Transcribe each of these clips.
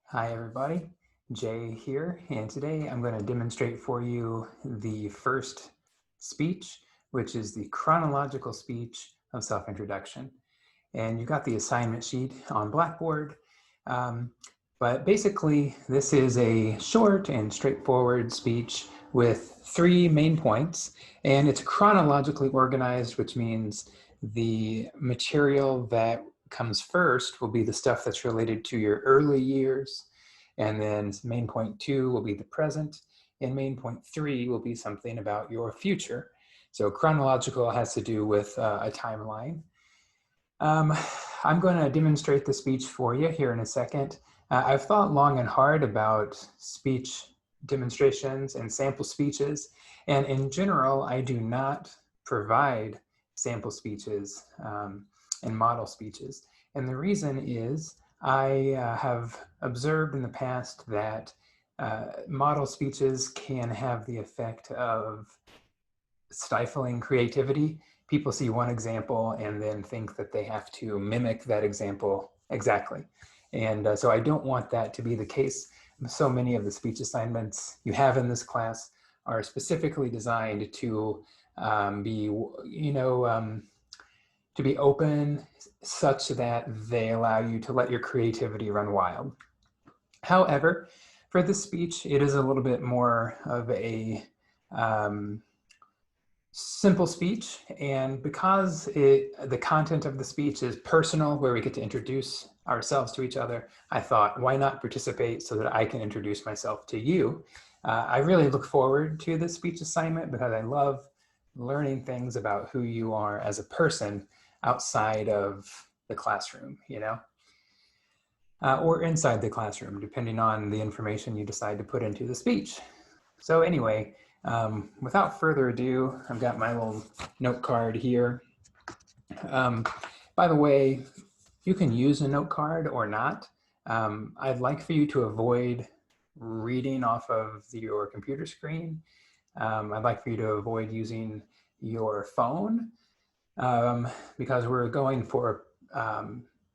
Hi everybody, Jay here, and today I'm going to demonstrate for you the first speech, which is the chronological speech of self-introduction. And you got the assignment sheet on Blackboard, but basically this is a short and straightforward speech with 3 main points, and it's chronologically organized, which means the material that comes first will be the stuff that's related to your early years, and then main point 2 will be the present, and main point 3 will be something about your future. So chronological has to do with a timeline. I'm going to demonstrate the speech for you here in a second. I've thought long and hard about speech demonstrations and sample speeches, and in general, I do not provide sample speeches and model speeches. And the reason is I have observed in the past that model speeches can have the effect of stifling creativity. People see one example and then think that they have to mimic that example exactly. And so I don't want that to be the case. So many of the speech assignments you have in this class are specifically designed to be, to be open such that they allow you to let your creativity run wild. However, for this speech, it is a little bit more of a simple speech, and because the content of the speech is personal, where we get to introduce ourselves to each other, I thought, why not participate so that I can introduce myself to you? I really look forward to this speech assignment because I love learning things about who you are as a person outside of the classroom, or inside the classroom, depending on the information you decide to put into the speech. So anyway, without further ado, I've got my little note card here. By the way, you can use a note card or not. I'd like for you to avoid reading off of your computer screen. I'd like for you to avoid using your phone because we're going for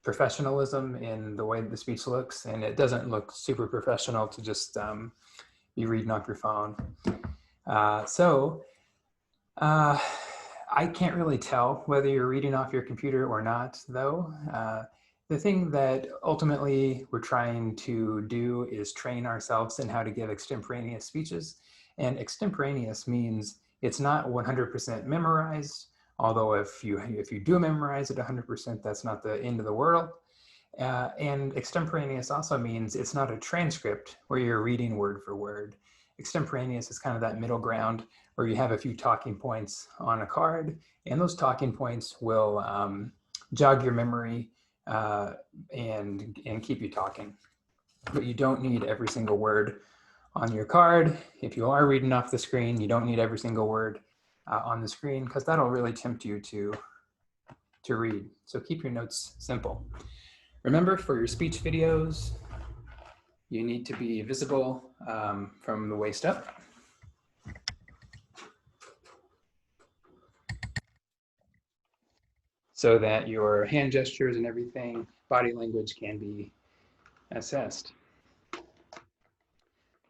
professionalism in the way the speech looks, and it doesn't look super professional to just be reading off your phone. I can't really tell whether you're reading off your computer or not, though. The thing that ultimately we're trying to do is train ourselves in how to give extemporaneous speeches. And extemporaneous means it's not 100% memorized, although if you do memorize it 100%, that's not the end of the world. And extemporaneous also means it's not a transcript where you're reading word for word. Extemporaneous is kind of that middle ground where you have a few talking points on a card, and those talking points will jog your memory and keep you talking. But you don't need every single word on your card. If you are reading off the screen, you don't need every single word on the screen because that'll really tempt you to read. So keep your notes simple. Remember, for your speech videos, you need to be visible from the waist up. So that your hand gestures and everything, body language can be assessed.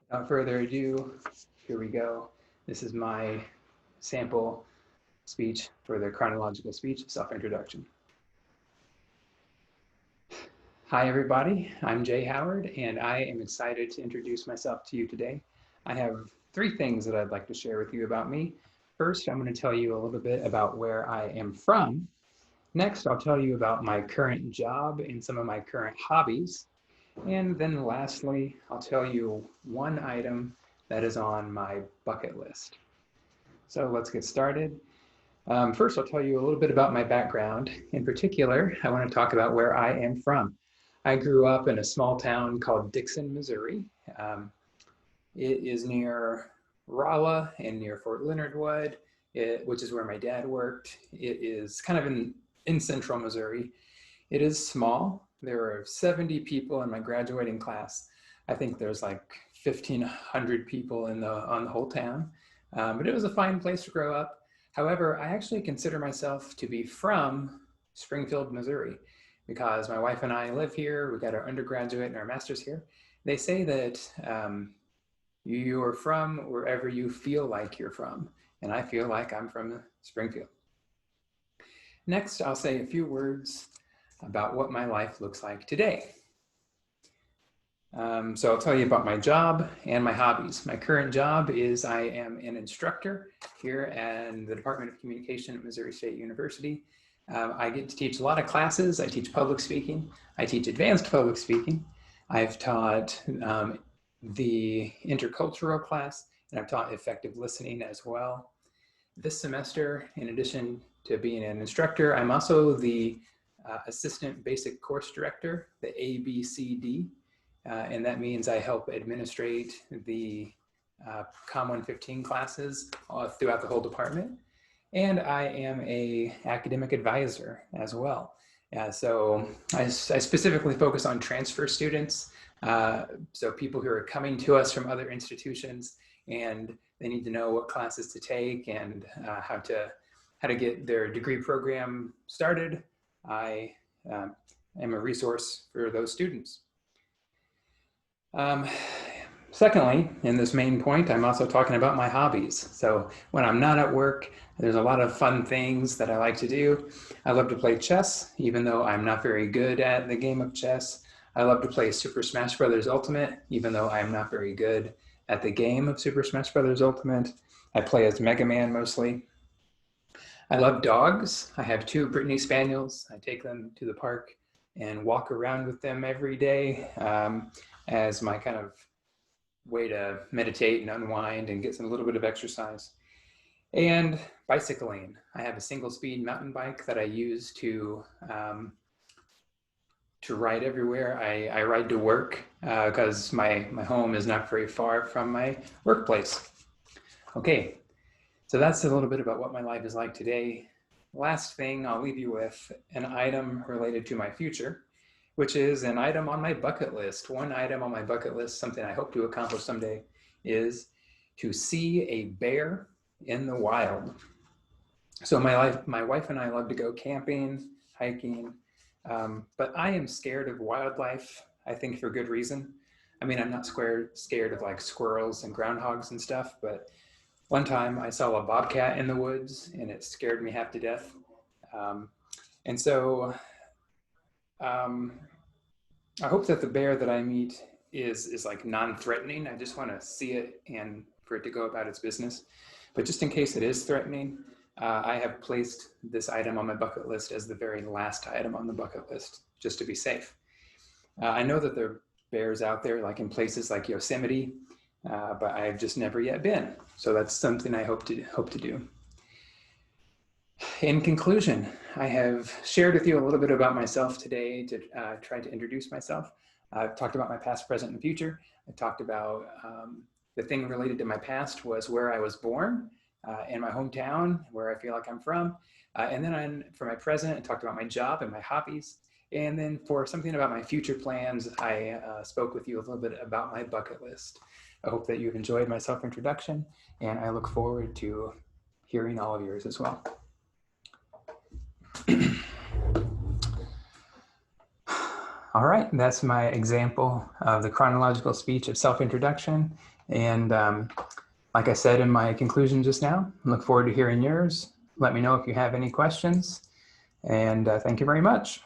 Without further ado, here we go. This is my sample speech for the chronological speech self-introduction. Hi everybody, I'm Jay Howard, and I am excited to introduce myself to you today. I have 3 things that I'd like to share with you about me. First, I'm going to tell you a little bit about where I am from. Next, I'll tell you about my current job and some of my current hobbies. And then lastly, I'll tell you one item that is on my bucket list. So let's get started. First, I'll tell you a little bit about my background. In particular, I want to talk about where I am from. I grew up in a small town called Dixon, Missouri. It is near Rolla and near Fort Leonard Wood, which is where my dad worked. It is kind of in central Missouri. It is small. There are 70 people in my graduating class. I think there's like 1,500 people on the whole town. But it was a fine place to grow up. However, I actually consider myself to be from Springfield, Missouri, because my wife and I live here. We got our undergraduate and our master's here. They say that you're from wherever you feel like you're from, and I feel like I'm from Springfield. Next, I'll say a few words about what my life looks like today. So I'll tell you about my job and my hobbies. My current job is I am an instructor here at the Department of Communication at Missouri State University. I get to teach a lot of classes. I teach public speaking. I teach advanced public speaking. I've taught the intercultural class, and I've taught effective listening as well. This semester, in addition to being an instructor, I'm also the Assistant Basic Course Director, the ABCD. And that means I help administrate the Com 115 classes throughout the whole department. And I am an academic advisor as well. So I specifically focus on transfer students. So people who are coming to us from other institutions and they need to know what classes to take and how to get their degree program started. I am a resource for those students. Secondly, in this main point, I'm also talking about my hobbies. So when I'm not at work, there's a lot of fun things that I like to do. I love to play chess, even though I'm not very good at the game of chess. I love to play Super Smash Bros. Ultimate, even though I'm not very good at the game of Super Smash Bros. Ultimate. I play as Mega Man mostly. I love dogs. I have 2 Brittany Spaniels. I take them to the park and walk around with them every day as my kind of way to meditate and unwind and get a little bit of exercise. And bicycling. I have a single speed mountain bike that I use to ride everywhere. I ride to work because my home is not very far from my workplace. Okay, so that's a little bit about what my life is like today. Last thing, I'll leave you with an item related to my future, which is an item on my bucket list. One item on my bucket list, something I hope to accomplish someday, is to see a bear in the wild. So my wife and I love to go camping, hiking, but I am scared of wildlife, I think for good reason. I mean, I'm not scared of like squirrels and groundhogs and stuff, but one time I saw a bobcat in the woods and it scared me half to death. And so I hope that the bear that I meet is like non-threatening. I just want to see it and for it to go about its business. But just in case it is threatening, I have placed this item on my bucket list as the very last item on the bucket list, just to be safe. I know that there are bears out there, like in places like Yosemite, but I've just never yet been. So that's something I hope to do. In conclusion, I have shared with you a little bit about myself today to try to introduce myself. I've talked about my past, present, and future. I talked about the thing related to my past was where I was born in my hometown, where I feel like I'm from. And then for my present, I talked about my job and my hobbies. And then for something about my future plans, I spoke with you a little bit about my bucket list. I hope that you've enjoyed my self-introduction, and I look forward to hearing all of yours as well. All right, that's my example of the chronological speech of self-introduction. And like I said in my conclusion just now, I look forward to hearing yours. Let me know if you have any questions. And thank you very much.